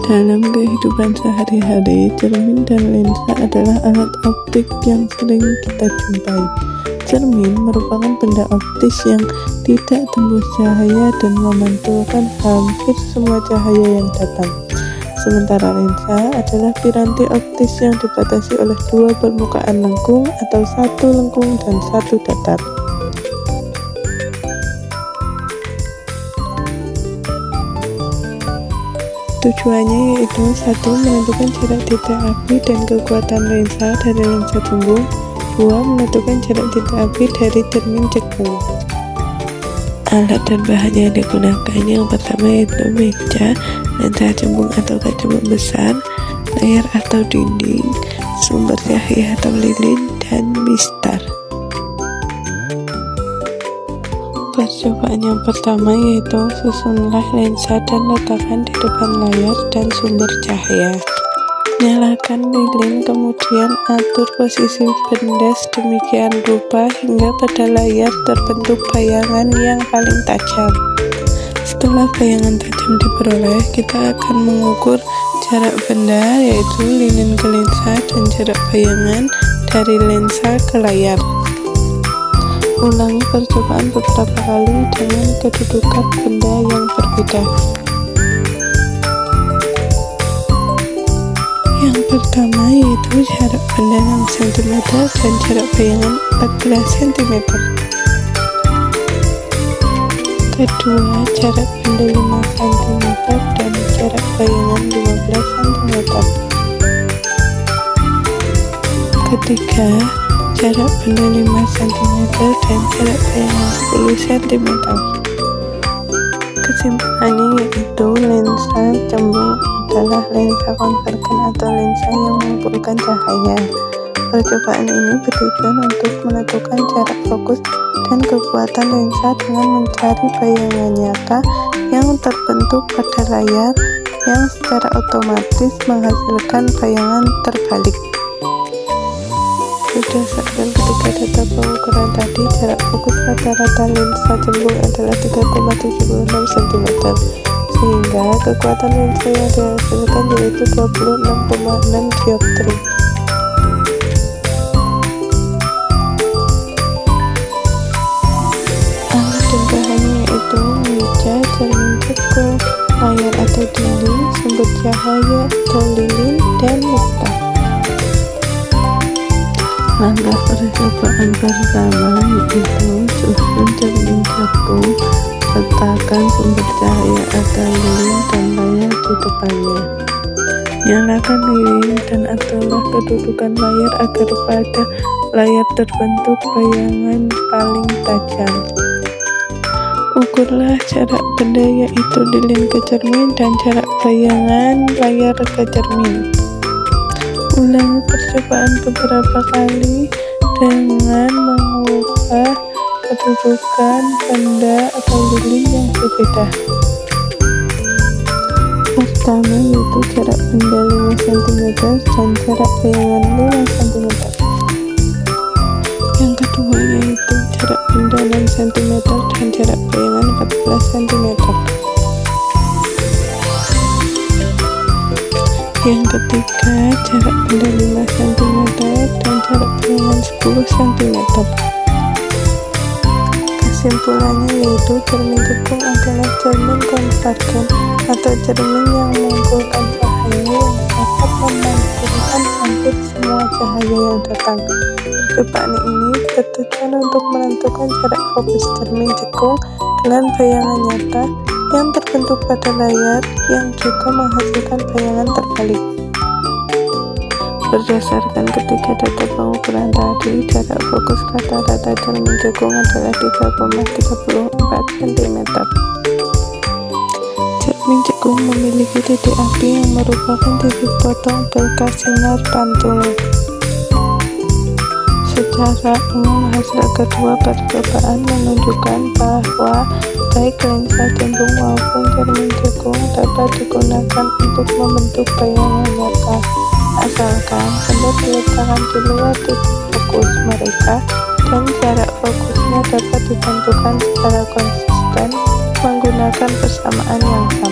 Dalam kehidupan sehari-hari, cermin dan lensa adalah alat optik yang sering kita jumpai. Cermin merupakan benda optis yang tidak tembus cahaya dan memantulkan hampir semua cahaya yang datang. Sementara lensa adalah piranti optis yang dibatasi oleh dua permukaan lengkung atau satu lengkung dan satu datar. Tujuannya yaitu 1. Menentukan jarak titik api dan kekuatan lensa dari lensa jumbo. 2. Menentukan jarak titik api dari cermin cekung. Alat dan bahan yang digunakan yang pertama yaitu meja, lensa cembung atau kacamata besar, layar atau dinding, sumber cahaya atau lilin, dan mistar. Percobaan yang pertama yaitu susunlah lensa dan letakkan di depan layar dan sumber cahaya. Nyalakan lilin, kemudian atur posisi benda sedemikian rupa hingga pada layar terbentuk bayangan yang paling tajam. Setelah bayangan tajam diperoleh, kita akan mengukur jarak benda yaitu lilin ke lensa dan jarak bayangan dari lensa ke layar. Ulangi percobaan beberapa kali dengan kedudukan benda yang berbeda. Yang pertama yaitu jarak benda 6 cm dan jarak bayangan 14 cm. Kedua, jarak benda 5 cm dan jarak bayangan 15 cm. Ketiga, jarak benda 5 cm dan jarak bayangan 10 cm. Kesimpulannya yaitu lensa cembung adalah lensa konvergen atau lensa yang mengumpulkan cahaya. Percobaan ini bertujuan untuk menentukan jarak fokus dan kekuatan lensa dengan mencari bayangan nyata yang terbentuk pada layar yang secara otomatis menghasilkan bayangan terbalik. Berdasarkan ketiga data pengukuran tadi, jarak fokus rata-rata lensa cembung adalah 3,76 cm, sehingga kekuatan lensa yang dihasilkan yaitu 26,6 dioptri. Alat dan bahannya yaitu meja, cermin cekung, layar atau dinding, sumber cahaya atau lilin, dan mistar. Langkah percobaan pertama yaitu susun cermin cekung, letakkan sumber cahaya atau lilin dan layar di depannya. Nyalakan lilin dan aturlah kedudukan layar agar pada layar terbentuk bayangan paling tajam. Ukurlah jarak benda yaitu lilin ke cermin dan jarak bayangan layar ke cermin. Ulangi percobaan beberapa kali dengan mengubah kedudukan benda atau lilin yang berbeda. Pertama yaitu jarak benda 5 cm dan jarak bayangan 5 cm. Yang kedua yaitu jarak benda 6 cm dan jarak bayangan 14 cm. Yang ketiga, jarak benda 5 cm dan jarak bayangan 10 cm. Kesimpulannya yaitu cermin cekung adalah cermin konvergen atau cermin yang mengumpulkan cahaya yang dapat memantulkan hampir semua cahaya yang datang. Percobaan ini bertujuan untuk menentukan jarak fokus cermin cekung dengan bayangan nyata yang terbentuk pada layar yang juga menghasilkan bayangan terbalik. Berdasarkan ketiga data pengukuran tadi, jarak fokus rata-rata cermin cekung adalah 3,34 cm. Cermin cekung memiliki titik api yang merupakan titik potong bekas sinar pantul. Secara umum, hasil kedua percobaan menunjukkan bahwa baik lensa cembung maupun cermin cekung dapat digunakan untuk membentuk bayangan nyata, asalkan benda diletakkan di luar titik fokus mereka dan jarak fokusnya dapat ditentukan secara konsisten menggunakan persamaan yang sama.